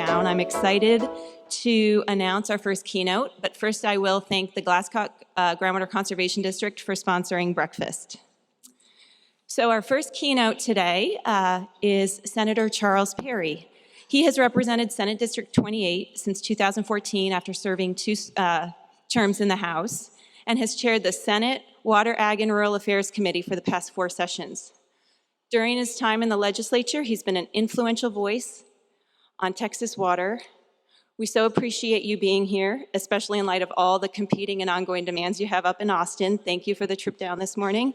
down. I'm excited to announce our first keynote, but first I will thank the Glasscock Groundwater Conservation District for sponsoring breakfast. So our first keynote today is Senator Charles Perry. He has represented Senate District 28 since 2014 after serving 2 terms in the House, and has chaired the Senate Water, Ag, and Rural Affairs Committee for the past 4 sessions. During his time in the legislature, he's been an influential voice on Texas water. We so appreciate you being here, especially in light of all the competing and ongoing demands you have up in Austin. Thank you for the trip down this morning.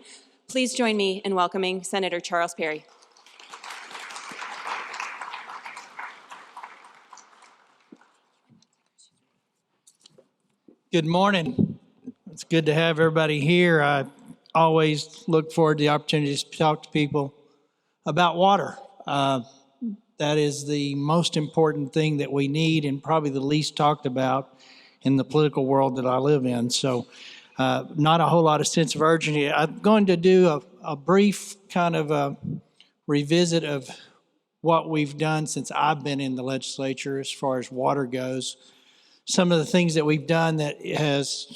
Please join me in welcoming Senator Charles Perry. Good morning. It's good to have everybody here. I always look forward to the opportunity to talk to people about water. That is the most important thing that we need and probably the least talked about in the political world that I live in. So not a whole lot of sense of urgency. I'm going to do a brief kind of a revisit of what we've done since I've been in the legislature as far as water goes. Some of the things that we've done that has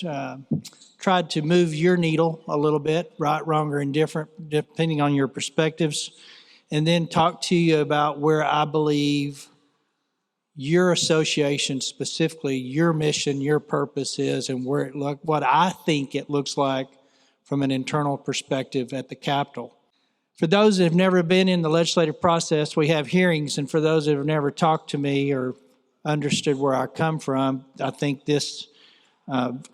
tried to move your needle a little bit, right, wrong, or indifferent, depending on your perspectives, and then talk to you about where I believe your association, specifically your mission, your purpose is, and where what I think it looks like from an internal perspective at the Capitol. For those that have never been in the legislative process, we have hearings, and for those that have never talked to me or understood where I come from, I think this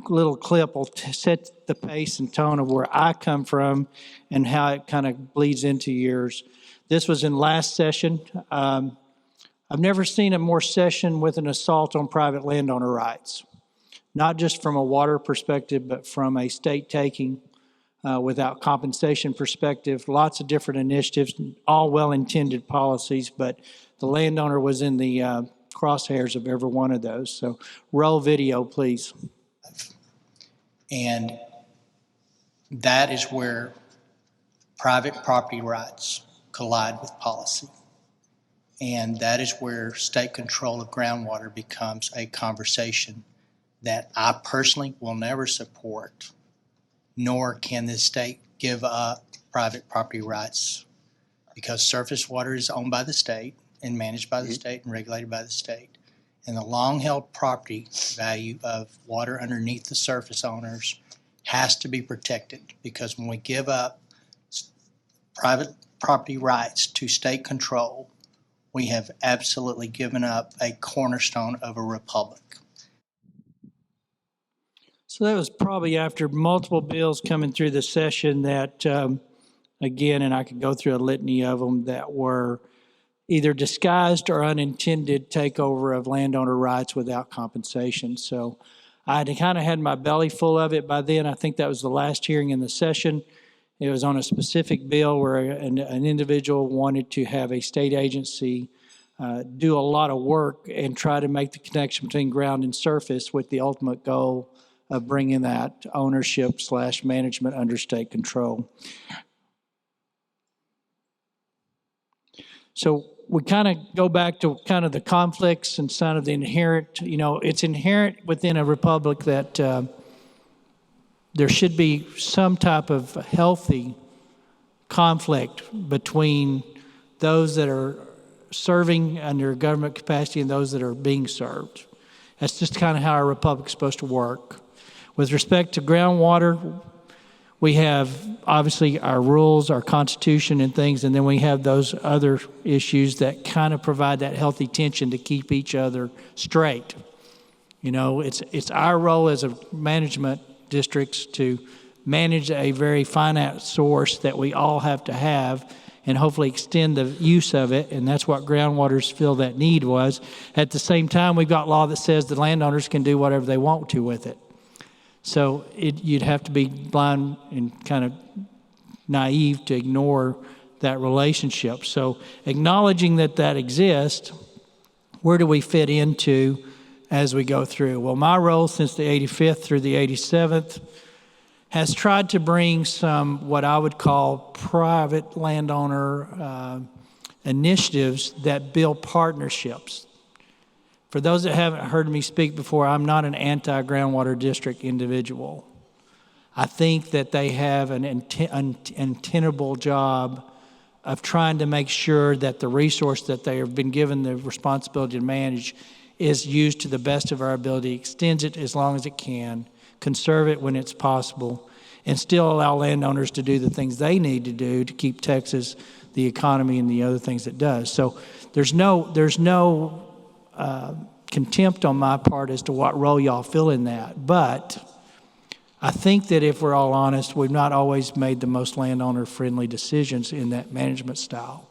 little clip will set the pace and tone of where I come from and how it kind of bleeds into yours. This was in last session. I've never seen a more session with an assault on private landowner rights, not just from a water perspective, but from a state taking without compensation perspective. Lots of different initiatives, all well-intended policies, but the landowner was in the crosshairs of every one of those. So roll video, please. And that is where private property rights collide with policy. And that is where state control of groundwater becomes a conversation that I personally will never support, nor can the state give up private property rights, because surface water is owned by the state and managed by the state and regulated by the state. And the long-held property value of water underneath the surface owners has to be protected, because when we give up private property rights to state control, we have absolutely given up a cornerstone of a republic. So that was probably after multiple bills coming through the session that, again, and I could go through a litany of them, that were either disguised or unintended takeover of landowner rights without compensation. So I kind of had my belly full of it by then. I think that was the last hearing in the session. It was on a specific bill where an individual wanted to have a state agency do a lot of work and try to make the connection between ground and surface, with the ultimate goal of bringing that ownership / management under state control. So we kind of go back to kind of the conflicts and some of the inherent, it's inherent within a republic that there should be some type of healthy conflict between those that are serving under government capacity and those that are being served. That's just kind of how our republic is supposed to work. With respect to groundwater, we have obviously our rules, our constitution and things, and then we have those other issues that kind of provide that healthy tension to keep each other straight. It's our role as a management districts to manage a very finite source that we all have to have and hopefully extend the use of it, and that's what groundwaters feel that need was. At the same time, we've got law that says the landowners can do whatever they want to with it. So you'd have to be blind and kind of naive to ignore that relationship. So acknowledging that exists, where do we fit into as we go through? Well, my role since the 85th through the 87th has tried to bring some what I would call private landowner initiatives that build partnerships. For those that haven't heard me speak before, I'm not an anti-groundwater district individual. I think that they have an untenable job of trying to make sure that the resource that they have been given the responsibility to manage is used to the best of our ability, extends it as long as it can, conserve it when it's possible, and still allow landowners to do the things they need to do to keep Texas, the economy, and the other things it does. So there's no contempt on my part as to what role y'all fill in that. But I think that if we're all honest, we've not always made the most landowner-friendly decisions in that management style.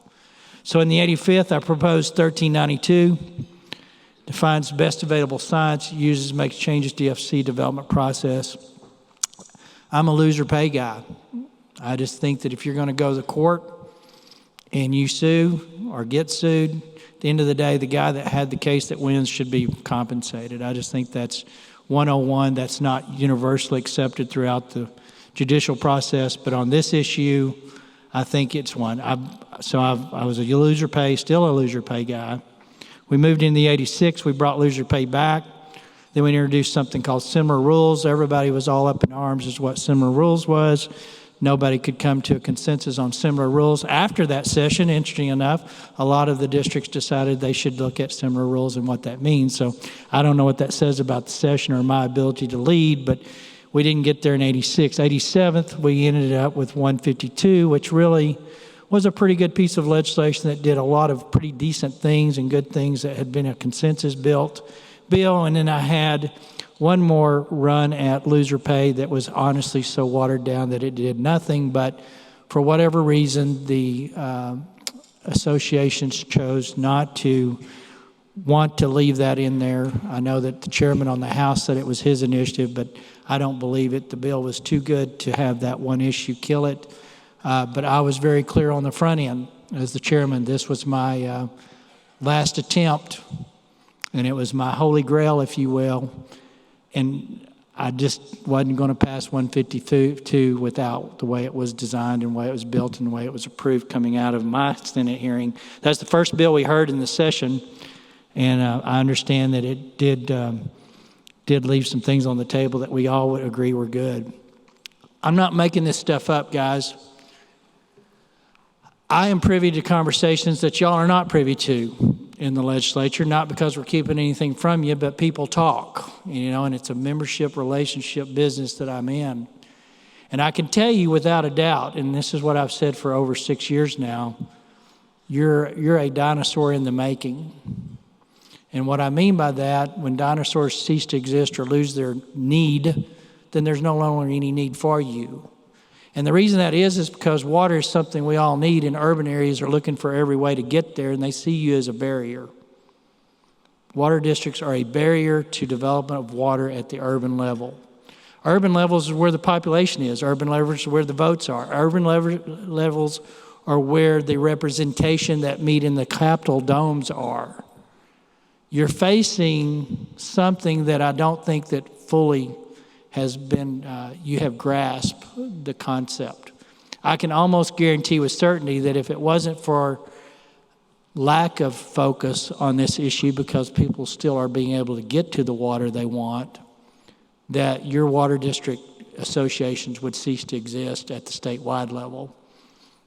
So in the 85th, I proposed 1392, defines best available science, makes changes to the FCC development process. I'm a loser pay guy. I just think that if you're going to go to the court and you sue or get sued, at the end of the day, the guy that had the case that wins should be compensated. I just think that's 101. That's not universally accepted throughout the judicial process, but on this issue, I think it's one. I was a loser pay, still a loser pay guy. We moved in the 86, we brought loser pay back. Then we introduced something called similar rules. Everybody was all up in arms as what similar rules was. Nobody could come to a consensus on similar rules. After that session, interesting enough, a lot of the districts decided they should look at similar rules and what that means. So I don't know what that says about the session or my ability to lead, but we didn't get there in 86. 87th, we ended up with 152, which really was a pretty good piece of legislation that did a lot of pretty decent things and good things that had been a consensus bill. And then I had one more run at loser pay that was honestly so watered down that it did nothing, but for whatever reason, the associations chose not to want to leave that in there. I know that the chairman on the House said it was his initiative, but I don't believe it. The bill was too good to have that one issue kill it. But I was very clear on the front end as the chairman. This was my last attempt, and it was my holy grail, if you will. And I just wasn't going to pass 152 without the way it was designed and the way it was built and the way it was approved coming out of my Senate hearing. That's the first bill we heard in the session, and I understand that it did leave some things on the table that we all would agree were good. I'm not making this stuff up, guys. I am privy to conversations that y'all are not privy to in the legislature, not because we're keeping anything from you, but people talk, and it's a membership relationship business that I'm in. And I can tell you without a doubt, and this is what I've said for over 6 years now, you're a dinosaur in the making. And what I mean by that, when dinosaurs cease to exist or lose their need, then there's no longer any need for you. And the reason that is because water is something we all need, and urban areas are looking for every way to get there, and they see you as a barrier. Water districts are a barrier to development of water at the urban level. Urban levels is where the population is. Urban levels is where the votes are. Urban levels are where the representation that meet in the Capitol domes are. You're facing something that I don't think that fully has been, you have grasped the concept. I can almost guarantee with certainty that if it wasn't for lack of focus on this issue, because people still are being able to get to the water they want, that your water district associations would cease to exist at the statewide level.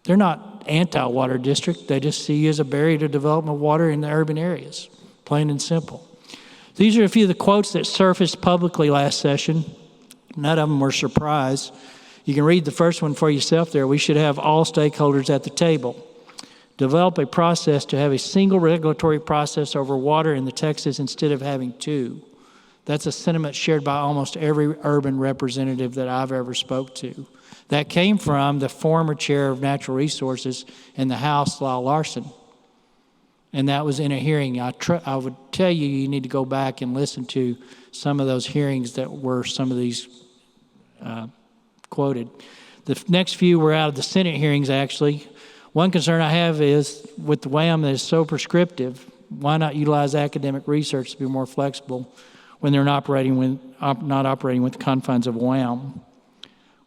They're not anti-water district. They just see you as a barrier to development of water in the urban areas, plain and simple. These are a few of the quotes that surfaced publicly last session. None of them were surprise. You can read the first one for yourself there. We should have all stakeholders at the table. Develop a process to have a single regulatory process over water in the Texas instead of having two. That's a sentiment shared by almost every urban representative that I've ever spoke to. That came from the former chair of natural resources in the House, Lyle Larson. And that was in a hearing. I would tell you, you need to go back and listen to some of those hearings that were some of these quoted. The next few were out of the Senate hearings, actually. One concern I have is with the WHAM that is so prescriptive, why not utilize academic research to be more flexible when they're not operating with the confines of WHAM?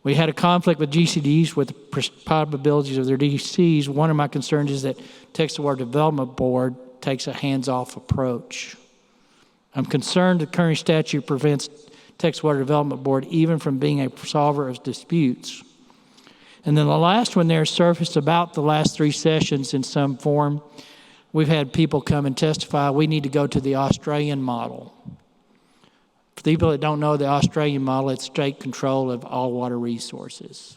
We had a conflict with GCDs with the probabilities of their DCs. One of my concerns is that Texas Water Development Board takes a hands-off approach. I'm concerned the current statute prevents Texas Water Development Board even from being a solver of disputes. And then the last one there surfaced about the last 3 sessions in some form. We've had people come and testify, we need to go to the Australian model. For people that don't know the Australian model, it's state control of all water resources.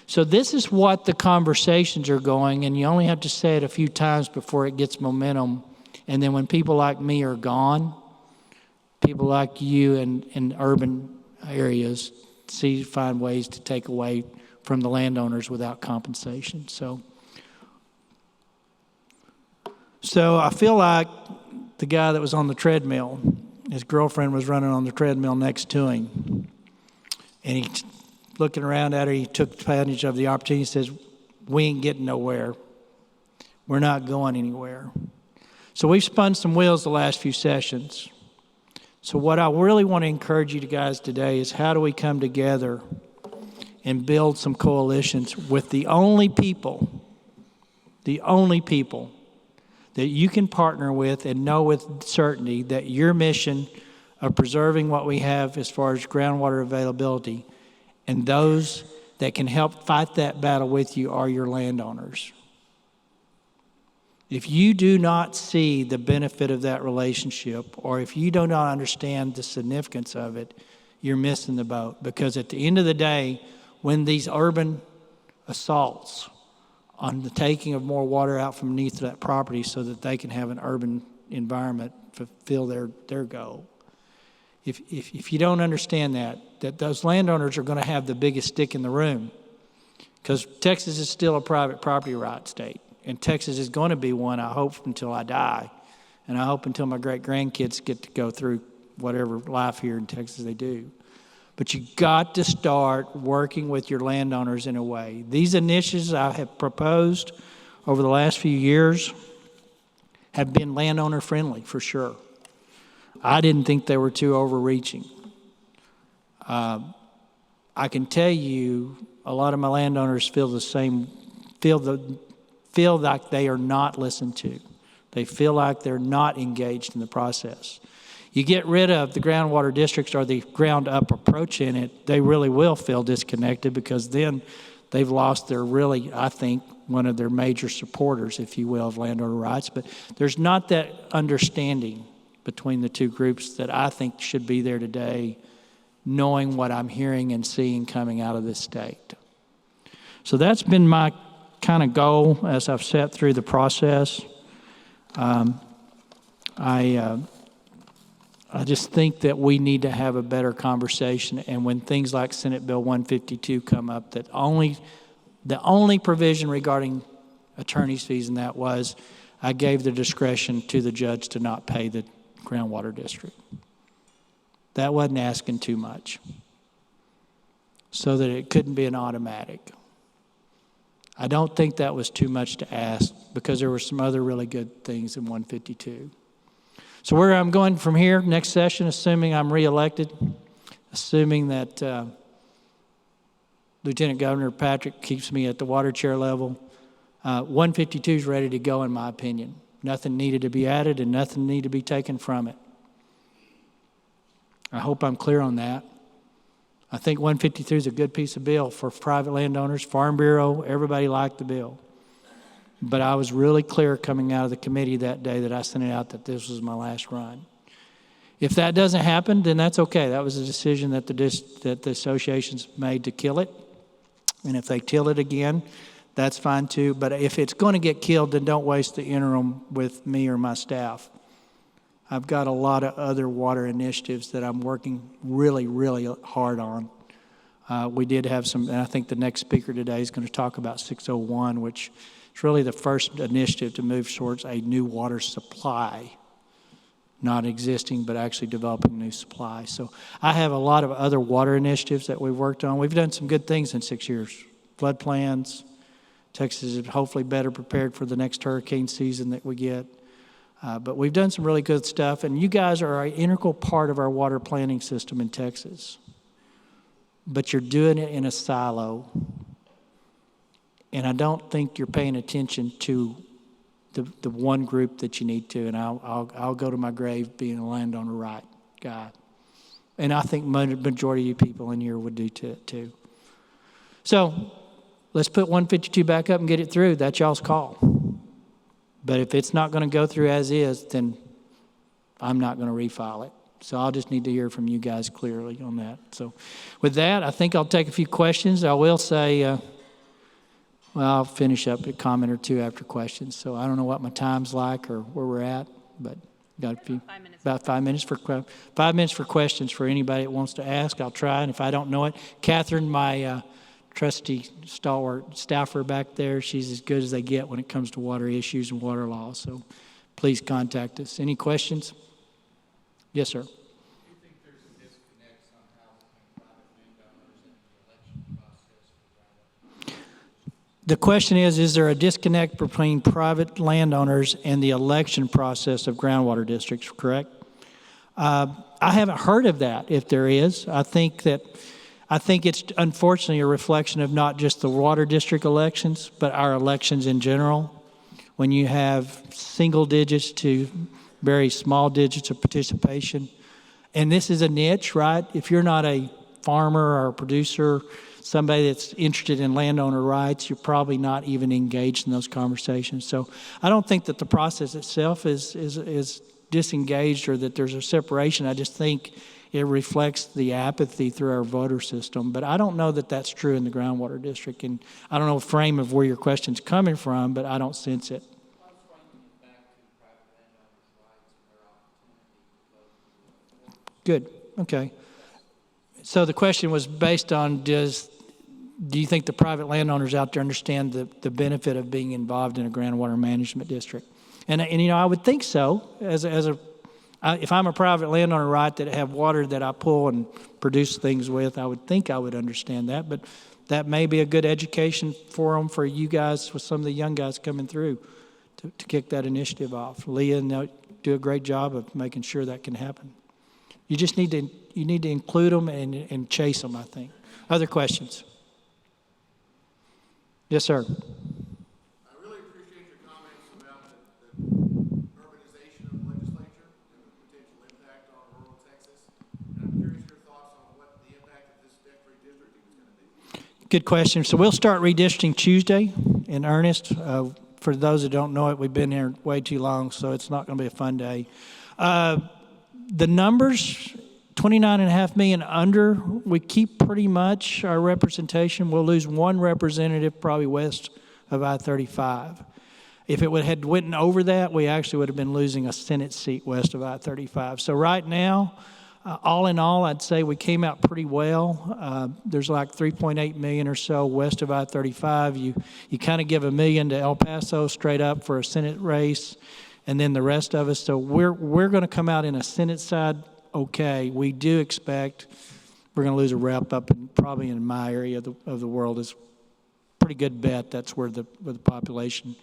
So this is what the conversations are going, and you only have to say it a few times before it gets momentum. And then when people like me are gone, people like you in urban areas find ways to take away from the landowners without compensation. So I feel like the guy that was on the treadmill, his girlfriend was running on the treadmill next to him. And he, looking around at her, he took advantage of the opportunity. He says, we ain't getting nowhere. We're not going anywhere. So we've spun some wheels the last few sessions. So what I really want to encourage you guys today is how do we come together and build some coalitions with the only people that you can partner with and know with certainty that your mission of preserving what we have as far as groundwater availability and those that can help fight that battle with you are your landowners. If you do not see the benefit of that relationship, or if you do not understand the significance of it, you're missing the boat. Because at the end of the day, when these urban assaults on the taking of more water out from beneath that property so that they can have an urban environment fulfill their goal. If you don't understand that those landowners are going to have the biggest stick in the room, because Texas is still a private property right state, and Texas is going to be one, I hope, until I die, and I hope until my great-grandkids get to go through whatever life here in Texas they do. But you got to start working with your landowners in a way. These initiatives I have proposed over the last few years have been landowner friendly for sure. I didn't think they were too overreaching. I can tell you a lot of my landowners feel like they are not listened to. They feel like they're not engaged in the process. You get rid of the groundwater districts or the ground-up approach in it, they really will feel disconnected because then they've lost their really, I think, one of their major supporters, if you will, of landowner rights. But there's not that understanding between the two groups that I think should be there today, knowing what I'm hearing and seeing coming out of this state. So that's been my kind of goal as I've sat through the process. I just think that we need to have a better conversation, and when things like Senate Bill 152 come up, that the only provision regarding attorney's fees in that was I gave the discretion to the judge to not pay the groundwater district. That wasn't asking too much, so that it couldn't be an automatic. I don't think that was too much to ask because there were some other really good things in 152. So where I'm going from here, next session, assuming I'm reelected, assuming that Lieutenant Governor Patrick keeps me at the water chair level, 152 is ready to go in my opinion. Nothing needed to be added and nothing needed to be taken from it. I hope I'm clear on that. I think 153 is a good piece of bill for private landowners, Farm Bureau, everybody liked the bill. But I was really clear coming out of the committee that day that I sent it out that this was my last run. If that doesn't happen, then that's okay. That was a decision that the association's made to kill it. And if they kill it again, that's fine too. But if it's going to get killed, then don't waste the interim with me or my staff. I've got a lot of other water initiatives that I'm working really, really hard on. We did have some, and I think the next speaker today is going to talk about 601, which is really the first initiative to move towards a new water supply, not existing, but actually developing new supply. So I have a lot of other water initiatives that we've worked on. We've done some good things in 6 years. Flood plans. Texas is hopefully better prepared for the next hurricane season that we get. But we've done some really good stuff, and you guys are an integral part of our water planning system in Texas. But you're doing it in a silo. And I don't think you're paying attention to the one group that you need to, and I'll go to my grave being a landowner right guy. And I think majority of you people in here would do too. So let's put 152 back up and get it through. That's y'all's call. But if it's not going to go through as is, then I'm not going to refile it. So I'll just need to hear from you guys clearly on that. So with that, I think I'll take a few questions. I will say, well, I'll finish up a comment or two after questions. So I don't know what my time's like or where we're at, but got a few. 5 minutes. About 5 minutes for 5 minutes for questions for anybody that wants to ask. I'll try, and if I don't know it, Catherine, my trusty stalwart staffer back there, she's as good as they get when it comes to water issues and water law. So please contact us. Any questions? Yes, sir. Do you think there's a disconnect somehow between private landowners and the election process for groundwater? The question is there a disconnect between private landowners and the election process of groundwater districts, correct? I haven't heard of that, if there is. I think it's unfortunately a reflection of not just the water district elections, but our elections in general. When you have single digits to very small digits of participation. And this is a niche, right? If you're not a farmer or a producer, somebody that's interested in landowner rights, you're probably not even engaged in those conversations. So I don't think that the process itself is disengaged or that there's a separation. I just think it reflects the apathy through our voter system. But I don't know that that's true in the groundwater district. And I don't know the frame of where your question's coming from, but I don't sense it. Good. Okay. So the question was based on do you think the private landowners out there understand the benefit of being involved in a groundwater management district? And you know, I would think so. If I'm a private landowner, right, that have water that I pull and produce things with, I would think I would understand that. But that may be a good education forum for you guys, with some of the young guys coming through, to kick that initiative off. Leah and they'll do a great job of making sure that can happen. You just need to include them and chase them, I think. Other questions? Yes, sir. I really appreciate your comments about the urbanization of the legislature and the potential impact on rural Texas. And I'm curious your thoughts on what the impact of this next redistricting is going to be. Good question. So we'll start redistricting Tuesday in earnest. For those that don't know it, we've been here way too long, so it's not going to be a fun day. The numbers, 29.5 million under, we keep pretty much our representation. We'll lose one representative probably west of I-35. If it had went over that, we actually would have been losing a Senate seat west of I-35. So right now, all in all, I'd say we came out pretty well. There's like 3.8 million or so west of I-35. You kind of give $1 million to El Paso straight up for a Senate race, and then the rest of us. So we're going to come out in a Senate side okay. We do expect we're going to lose a rep up probably in my area of the world. Is a pretty good bet that's where the population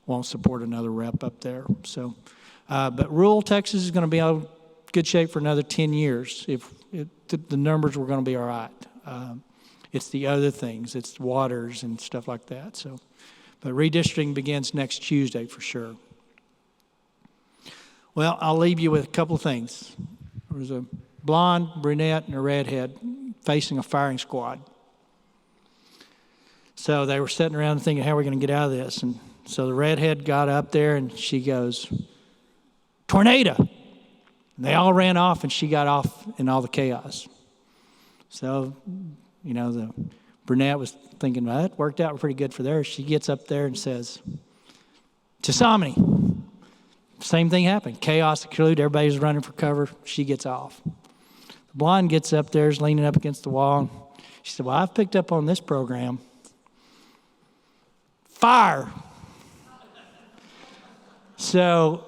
won't support another rep up there. So, but rural Texas is going to be in good shape for another 10 years. If the numbers were going to be all right. It's the other things. It's waters and stuff like that. So, but redistricting begins next Tuesday for sure. Well, I'll leave you with a couple of things. There was a blonde, brunette, and a redhead facing a firing squad. So they were sitting around thinking, how are we going to get out of this? And so the redhead got up there and she goes, tornado. And they all ran off and she got off in all the chaos. So, you know, the brunette was thinking, well, that worked out pretty good for there. She gets up there and says, Chisamani. Same thing happened. Chaos occurred. Everybody's running for cover. She gets off. The blonde gets up there, is leaning up against the wall. She said, well, I've picked up on this program. Fire. So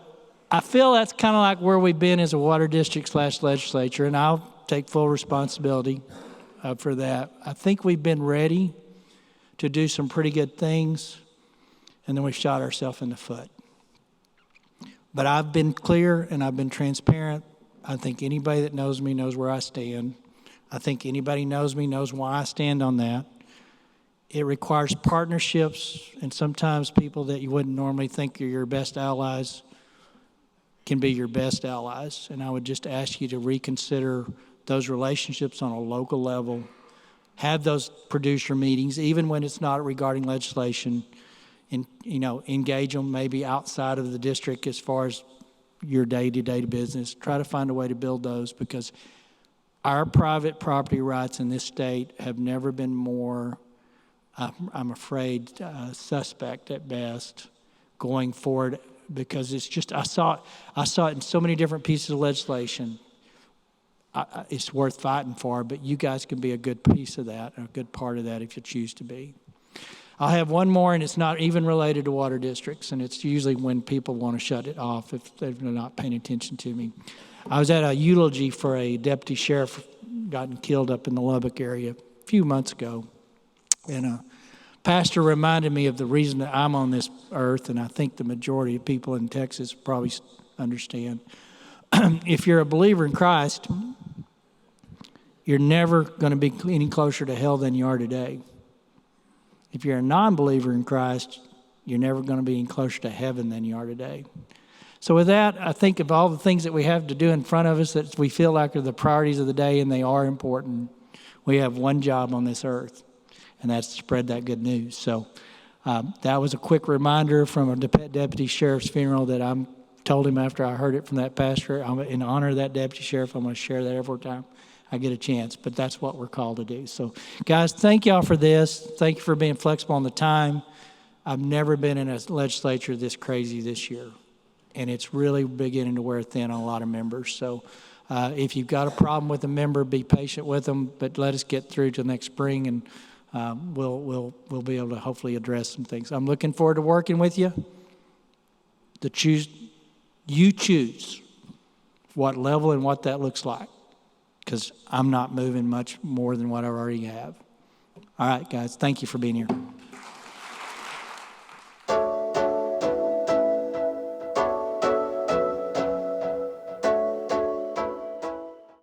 I feel that's kind of like where we've been as a water district / legislature, and I'll take full responsibility for that. I think we've been ready to do some pretty good things, and then we shot ourselves in the foot. But I've been clear and I've been transparent. I think anybody that knows me knows where I stand. I think anybody knows me knows why I stand on that. It requires partnerships, and sometimes people that you wouldn't normally think are your best allies can be your best allies. And I would just ask you to reconsider those relationships on a local level. Have those producer meetings, even when it's not regarding legislation, and engage them maybe outside of the district as far as your day-to-day business. Try to find a way to build those, because our private property rights in this state have never been more, I'm afraid, suspect at best going forward, because it's just, I saw it in so many different pieces of legislation. It's worth fighting for, but you guys can be a good piece of that, a good part of that if you choose to be. I'll have one more, and it's not even related to water districts, and it's usually when people want to shut it off if they're not paying attention to me. I was at a eulogy for a deputy sheriff gotten killed up in the Lubbock area a few months ago, and a pastor reminded me of the reason that I'm on this earth, and I think the majority of people in Texas probably understand. If you're a believer in Christ, you're never going to be any closer to hell than you are today. If you're a non-believer in Christ, you're never going to be any closer to heaven than you are today. So with that, I think of all the things that we have to do in front of us that we feel like are the priorities of the day, and they are important. We have one job on this earth, and that's to spread that good news. So that was a quick reminder from a deputy sheriff's funeral that I told him after I heard it from that pastor. In honor of that deputy sheriff, I'm going to share that every time I get a chance, but that's what we're called to do. So, guys, thank y'all for this. Thank you for being flexible on the time. I've never been in a legislature this crazy this year, and it's really beginning to wear thin on a lot of members. So if you've got a problem with a member, be patient with them, but let us get through to next spring, and we'll be able to hopefully address some things. I'm looking forward to working with you. You choose what level and what that looks like, because I'm not moving much more than what I already have. All right, guys, thank you for being here.